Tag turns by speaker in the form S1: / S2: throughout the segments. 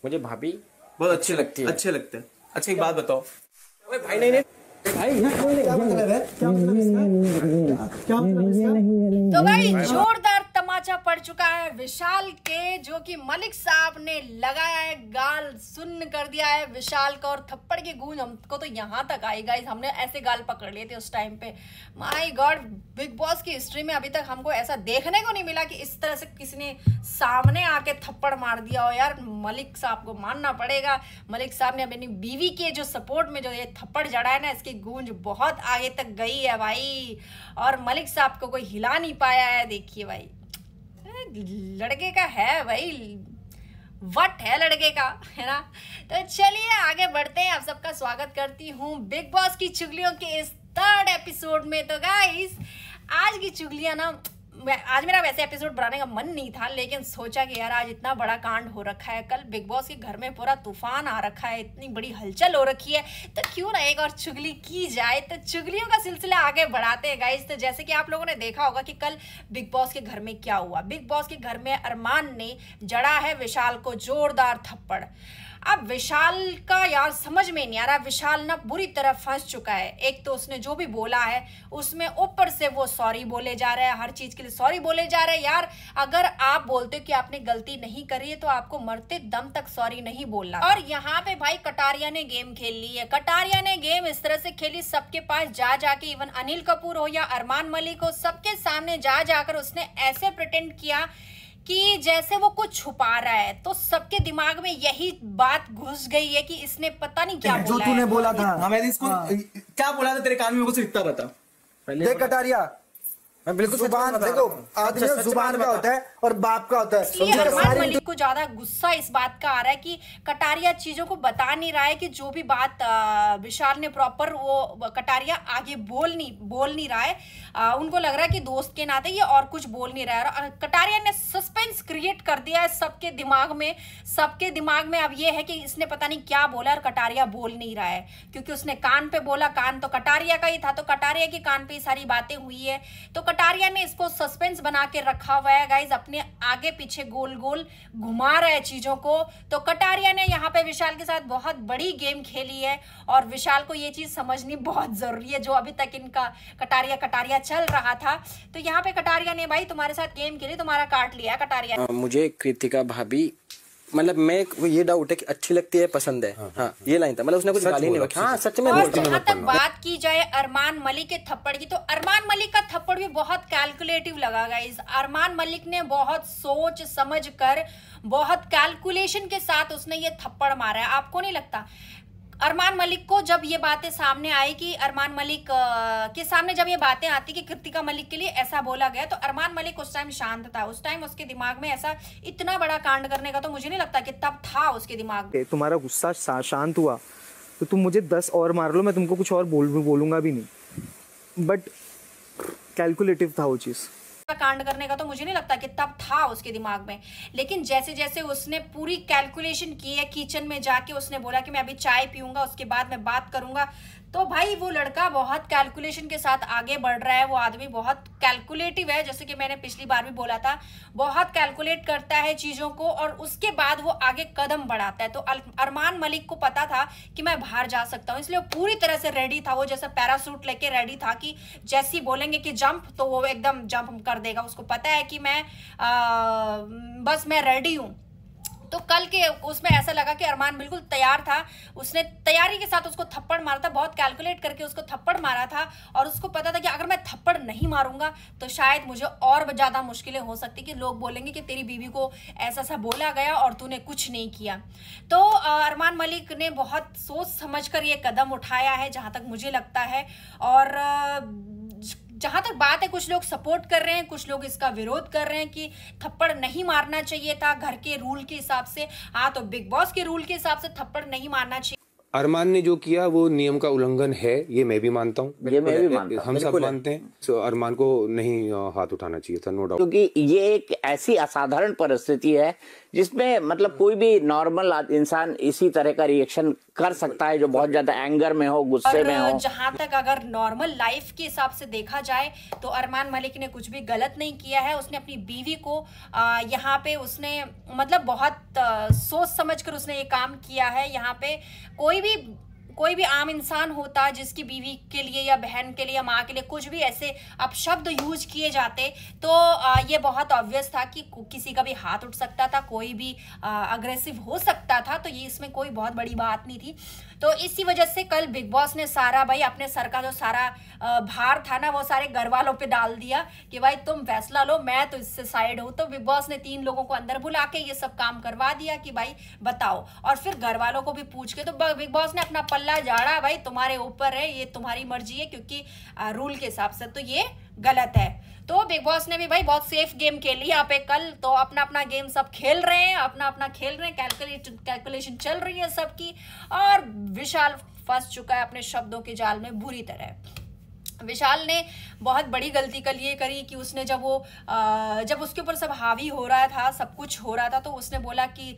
S1: मुझे भाभी
S2: बहुत अच्छी लगती है। अच्छे लगते हैं। अच्छा एक बात बताओ भाई। नहीं भाई क्या मतलब है? क्या मतलब इसका? क्या मतलब इसका?
S3: तो भाई जोरदार तमाचा पड़ चुका है विशाल के, जो कि मलिक साहब ने लगाया है, गाल सुन्न कर दिया है विशाल का, और थप्पड़ की गूंज हमको तो यहाँ तक आई गाइस। हमने ऐसे गाल पकड़ लिए थे उस टाइम पे। माय गॉड, बिग बॉस की हिस्ट्री में अभी तक हमको ऐसा देखने को नहीं मिला कि इस तरह से किसी ने सामने आके थप्पड़ मार दिया हो। यार मलिक साहब को मानना पड़ेगा, मलिक साहब ने अपनी बीवी के जो सपोर्ट में जो ये थप्पड़ जड़ा है ना, इसकी गूंज बहुत आगे तक गई है भाई, और मलिक साहब को कोई हिला नहीं पाया है। देखिए भाई, लड़के का है भाई, वट है लड़के का, है ना। तो चलिए आगे बढ़ते हैं। आप सबका स्वागत करती हूँ बिग बॉस की चुगलियों के इस 3rd एपिसोड में। तो गाइस आज की चुगलियां ना, आज मेरा वैसे एपिसोड बनाने का मन नहीं था, लेकिन सोचा कि यार आज इतना बड़ा कांड हो रखा है, कल बिग बॉस के घर में पूरा तूफान आ रखा है, इतनी बड़ी हलचल हो रखी है, तो क्यों ना एक और चुगली की जाए। तो चुगलियों का सिलसिला आगे बढ़ाते हैं गाइस। तो जैसे कि आप लोगों ने देखा होगा कि कल बिग बॉस के घर में क्या हुआ। बिग बॉस के घर में अरमान ने जड़ा है विशाल को जोरदार थप्पड़। अब विशाल का यार समझ में नहीं आ रहा, विशाल ना बुरी तरह फंस चुका है। एक तो उसने जो भी बोला है उसमें ऊपर से वो सॉरी बोले जा रहा है, हर चीज के लिए सॉरी बोले जा रहे हैं। यार अगर आप बोलते हो कि आपने गलती नहीं करी है तो आपको मरते दम तक सॉरी नहीं बोलना। और यहाँ पे भाई कटारिया ने गेम खेल ली है। कटारिया ने गेम इस तरह से खेली, सबके पास जा जाके, इवन अनिल कपूर हो या अरमान मलिक हो, सबके सामने जा जाकर उसने ऐसे प्रिटेंड किया कि जैसे वो कुछ छुपा रहा है। तो सबके दिमाग में यही बात घुस गई है कि इसने पता नहीं क्या बोला
S2: जो तूने बोला था। हाँ, मैंने इसको क्या बोला था तेरे कान में, मेरे को सिर्फ इतना बता।
S4: देख कटारिया, मैं बिल्कुल जुबान देखो, आदमी जुबान का होता है और बाप का होता है।
S3: इसलिए अरमान मलिक को ज्यादा गुस्सा इस बात का आ रहा है कि कटारिया चीजों को बता नहीं रहा है, कि जो भी बात विशाल ने प्रॉपर वो कटारिया आगे बोल नहीं रहा है। उनको लग रहा है कि दोस्त के नाते ये और कुछ बोल नहीं रहा है। कटारिया ने सस्पेंस क्रिएट कर दिया है सबके दिमाग में। सबके दिमाग में अब ये है कि इसने पता नहीं क्या बोला और कटारिया बोल नहीं रहा है, क्योंकि उसने कान पे बोला, कान तो कटारिया का ही था, तो कटारिया के कान पे ये सारी बातें हुई है। तो कटारिया ने इसको सस्पेंस बना के रखा हुआ है गाइज, अपने आगे पीछे गोल गोल घुमा रहा है चीजों को। तो कटारिया ने यहाँ पे विशाल के साथ बहुत बड़ी गेम खेली है, और विशाल को ये चीज समझनी बहुत जरूरी है, जो अभी तक इनका कटारिया चल रहा था। तो यहाँ पे कटारिया ने भाई तुम्हारे साथ गेम खेली, तुम्हारा काट लिया कटारिया।
S1: मुझे कृतिका भाभी, मतलब मैं ये डाउट है कि अच्छी लगती है, पसंद है। हाँ, ये लाइन था, मतलब उसने कुछ गाली नहीं रखी। हाँ सच में।
S3: और जहाँ तक बात की जाए अरमान मलिक के थप्पड़ की, तो अरमान मलिक का थप्पड़ भी बहुत कैलकुलेटिव लगा गाइस। अरमान मलिक ने बहुत सोच समझ कर, बहुत कैलकुलेशन के साथ उसने ये थप्पड़ मारा है। आपको नहीं लगता अरमान मलिक को जब ये बातें सामने आई कि अरमान मलिक के सामने जब ये बातें आती कि कृतिका मलिक के लिए ऐसा बोला गया, तो अरमान मलिक उस टाइम शांत था। उस टाइम उसके दिमाग में ऐसा इतना बड़ा कांड करने का तो मुझे नहीं लगता कि तब था उसके दिमाग में।
S4: तुम्हारा गुस्सा शांत हुआ तो तुम मुझे 10 और मार लो, मैं तुमको कुछ और बोलूंगा भी नहीं, बट कैलकुलेटिव था वो चीज।
S3: कांड करने का तो मुझे नहीं लगता कि तब था उसके दिमाग में, लेकिन जैसे जैसे उसने पूरी कैलकुलेशन की है, किचन में जाके उसने बोला कि मैं अभी चाय पीऊंगा, उसके बाद मैं बात करूंगा, तो भाई वो लड़का बहुत कैलकुलेशन के साथ आगे बढ़ रहा है। वो आदमी बहुत कैलकुलेटिव है, जैसे कि मैंने पिछली बार भी बोला था, बहुत कैलकुलेट करता है चीजों को और उसके बाद वो आगे कदम बढ़ाता है। तो अरमान मलिक को पता था कि मैं बाहर जा सकता हूँ, इसलिए वो पूरी तरह से रेडी था। वो जैसा पैरासूट लेके रेडी था कि जैसे ही बोलेंगे कि जंप, तो वो एकदम जंप कर देगा। उसको पता है कि मैं बस मैं रेडी हूँ। तो कल के उसमें ऐसा लगा कि अरमान बिल्कुल तैयार था, उसने तैयारी के साथ उसको थप्पड़ मारा था, बहुत कैलकुलेट करके उसको थप्पड़ मारा था, और उसको पता था कि अगर मैं थप्पड़ नहीं मारूंगा तो शायद मुझे और ज्यादा मुश्किलें हो सकती कि लोग बोलेंगे कि तेरी बीवी को ऐसा सा बोला गया और तूने कुछ नहीं किया। तो अरमान मलिक ने बहुत सोच समझ कर ये कदम उठाया है, जहां तक मुझे लगता है। और जहां तक बात है, कुछ लोग सपोर्ट कर रहे हैं, कुछ लोग इसका विरोध कर रहे हैं कि थप्पड़ नहीं मारना चाहिए था घर के रूल के हिसाब से। हाँ, तो बिग बॉस के रूल के हिसाब से थप्पड़ नहीं मारना चाहिए।
S5: अरमान ने जो किया वो नियम का उल्लंघन है, ये मैं भी मानता हूँ, हम सब मानते हैं। तो अरमान को नहीं हाथ उठाना चाहिए था, नो डाउट,
S6: क्योंकि ये एक ऐसी असाधारण परिस्थिति है जिसमें मतलब कोई भी नॉर्मल इंसान इसी तरह का रिएक्शन कर सकता है, जो बहुत ज्यादा एंगर में हो, गुस्से में हो।
S3: जहां तक अगर नॉर्मल लाइफ के हिसाब से देखा जाए तो अरमान मलिक ने कुछ भी गलत नहीं किया है। उसने अपनी बीवी को यहाँ पे उसने मतलब बहुत सोच समझ कर उसने ये काम किया है। यहाँ पे कोई भी आम इंसान होता जिसकी बीवी के लिए या बहन के लिए या माँ के लिए कुछ भी ऐसे अपशब्द यूज किए जाते तो ये बहुत ऑब्वियस था कि किसी का भी हाथ उठ सकता था, कोई भी अग्रेसिव हो सकता था। तो ये इसमें कोई बहुत बड़ी बात नहीं थी। तो इसी वजह से कल बिग बॉस ने सारा भाई अपने सर का जो सारा भार था ना वो सारे घर वालों पे डाल दिया कि भाई तुम फैसला लो, मैं तो इससे साइड हूँ। तो बिग बॉस ने 3 लोगों को अंदर बुला के ये सब काम करवा दिया कि भाई बताओ, और फिर घर वालों को भी पूछ के तो बिग बॉस ने अपना पल्ला झाड़ा, भाई तुम्हारे ऊपर है, ये तुम्हारी मर्जी है, क्योंकि रूल के हिसाब से तो ये गलत है। तो बिग बॉस ने भी भाई बहुत सेफ गेम खेली यहाँ पे कल। तो अपना अपना गेम सब खेल रहे हैं, अपना अपना खेल रहे हैं, कैलकुलेशन चल रही है सबकी। और विशाल फंस चुका है अपने शब्दों के जाल में बुरी तरह। विशाल ने बहुत बड़ी गलती कल ये करी कि उसने जब उसके ऊपर सब हावी हो रहा था, सब कुछ हो रहा था, तो उसने बोला कि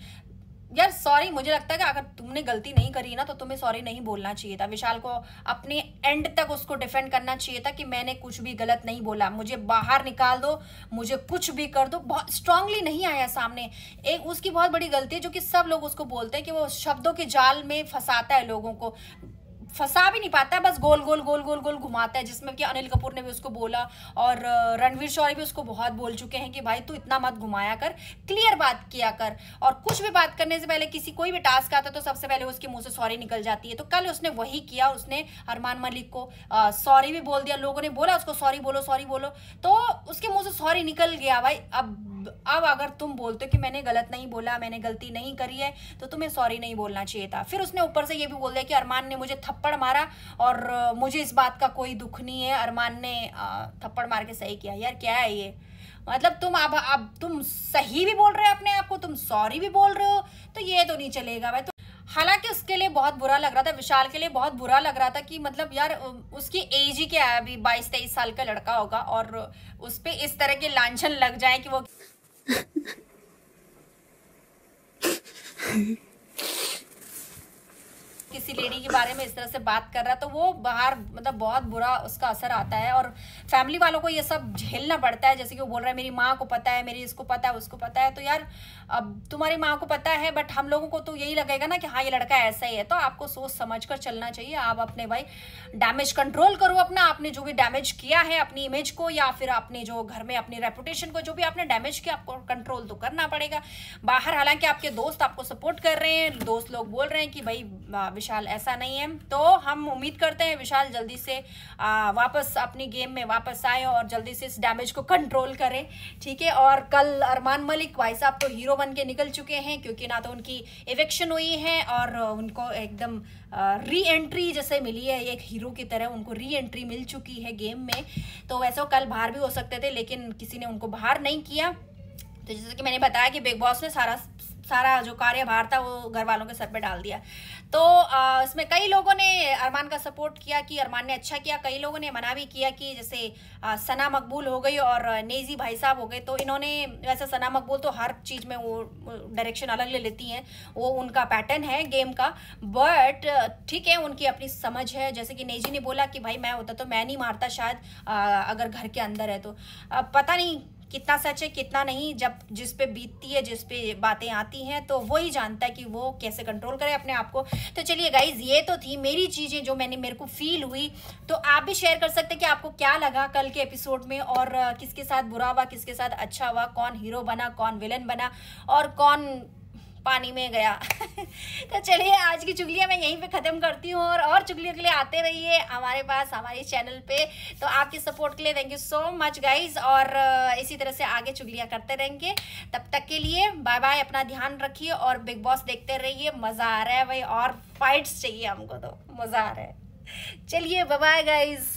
S3: यार सॉरी, मुझे लगता है कि अगर तुमने गलती नहीं करी ना तो तुम्हें सॉरी नहीं बोलना चाहिए था। विशाल को अपने एंड तक उसको डिफेंड करना चाहिए था कि मैंने कुछ भी गलत नहीं बोला, मुझे बाहर निकाल दो, मुझे कुछ भी कर दो। बहुत स्ट्रांगली नहीं आया सामने। एक उसकी बहुत बड़ी गलती है जो कि सब लोग उसको बोलते हैं कि वो शब्दों के जाल में फंसाता है लोगों को। फंसा भी नहीं पाता है, बस गोल गोल गोल गोल गोल घुमाता है, जिसमें कि अनिल कपूर ने भी उसको बोला और रणवीर शौरी भी उसको बहुत बोल चुके हैं कि भाई तू इतना मत घुमाया कर, क्लियर बात किया कर। और कुछ भी बात करने से पहले कोई भी टास्क आता तो सबसे पहले उसके मुंह से सॉरी निकल जाती है। तो कल उसने वही किया, उसने अरमान मलिक को सॉरी भी बोल दिया। लोगों ने बोला उसको सॉरी बोलो, तो उसके मुंह से सॉरी निकल गया। भाई अब अगर तुम बोलते हो कि मैंने गलत नहीं बोला, मैंने गलती नहीं करी है, तो तुम्हें सॉरी नहीं बोलना चाहिए था। फिर उसने ऊपर से ये भी बोल दिया कि अरमान ने मुझे थप्पड़ मारा और मुझे इस बात का कोई दुख नहीं है, अरमान ने थप्पड़ मार के सही किया। यार क्या है ये, मतलब तुम अब तुम सही भी बोल रहे हो अपने आप को, तुम सॉरी भी बोल रहे हो, तो ये तो नहीं चलेगा भाई। हालांकि उसके लिए बहुत बुरा लग रहा था, विशाल के लिए बहुत बुरा लग रहा था कि मतलब यार उसकी एज ही क्या है, अभी 22-23 साल का लड़का होगा और उस पे इस तरह के लांछन लग जाए कि वो किसी लेडी के बारे में इस तरह से बात कर रहा है, तो वो बाहर मतलब बहुत बुरा उसका असर आता है। और फैमिली वालों को ये सब झेलना पड़ता है। जैसे कि वो बोल रहा है मेरी माँ को पता है, मेरी इसको पता है, उसको पता है। तो यार अब तुम्हारी माँ को पता है, बट हम लोगों को तो यही लगेगा ना कि हाँ ये लड़का ऐसा ही है। तो आपको सोच समझ कर चलना चाहिए। आप अपने भाई डैमेज कंट्रोल करो अपना, आपने जो भी डैमेज किया है अपनी इमेज को या फिर अपने जो घर में अपनी रेपुटेशन को, जो भी आपने डैमेज किया आपको कंट्रोल तो करना पड़ेगा। बाहर हालांकि आपके दोस्त आपको सपोर्ट कर रहे हैं, दोस्त लोग बोल रहे हैं कि भाई विशाल ऐसा नहीं है। तो हम उम्मीद करते हैं विशाल जल्दी से वापस अपनी गेम में वापस आए और जल्दी से इस डैमेज को कंट्रोल करें, ठीक है। और कल अरमान मलिक भाई साहब तो हीरो बन के निकल चुके हैं, क्योंकि ना तो उनकी इवेक्शन हुई है और उनको एकदम री एंट्री जैसे मिली है, एक हीरो की तरह उनको री एंट्री मिल चुकी है गेम में। तो वैसे कल बाहर भी हो सकते थे, लेकिन किसी ने उनको बाहर नहीं किया। तो जैसे कि मैंने बताया कि बिग बॉस ने सारा जो कार्यभार था वो घर वालों के सर पे डाल दिया। तो इसमें कई लोगों ने अरमान का सपोर्ट किया कि अरमान ने अच्छा किया, कई लोगों ने मना भी किया कि जैसे सना मकबूल हो गई और नेजी भाई साहब हो गए। तो इन्होंने वैसे सना मकबूल तो हर चीज़ में वो डायरेक्शन अलग ले लेती हैं, वो उनका पैटर्न है गेम का, बट ठीक है उनकी अपनी समझ है। जैसे कि नेजी ने बोला कि भाई मैं होता तो मैं नहीं मारता शायद, अगर घर के अंदर है तो पता नहीं कितना सच है कितना नहीं। जब जिस पे बीतती है, जिस पे बातें आती हैं, तो वही जानता है कि वो कैसे कंट्रोल करे अपने आप को। तो चलिए गाइज, ये तो थी मेरी चीज़ें जो मेरे को फील हुई। तो आप भी शेयर कर सकते हैं कि आपको क्या लगा कल के एपिसोड में, और किसके साथ बुरा हुआ, किसके साथ अच्छा हुआ, कौन हीरो बना, कौन विलन बना और कौन पानी में गया। तो चलिए आज की चुगलियां मैं यहीं पे ख़त्म करती हूँ, और चुगलियों के लिए आते रहिए हमारे पास हमारे चैनल पे। तो आपकी सपोर्ट के लिए thank you so much guys, और इसी तरह से आगे चुगलियां करते रहेंगे। तब तक के लिए बाय बाय, अपना ध्यान रखिए और बिग बॉस देखते रहिए। मज़ा आ रहा है भाई, और फाइट्स चाहिए हमको, तो मज़ा आ रहा है। चलिए बाय बाय गाइज।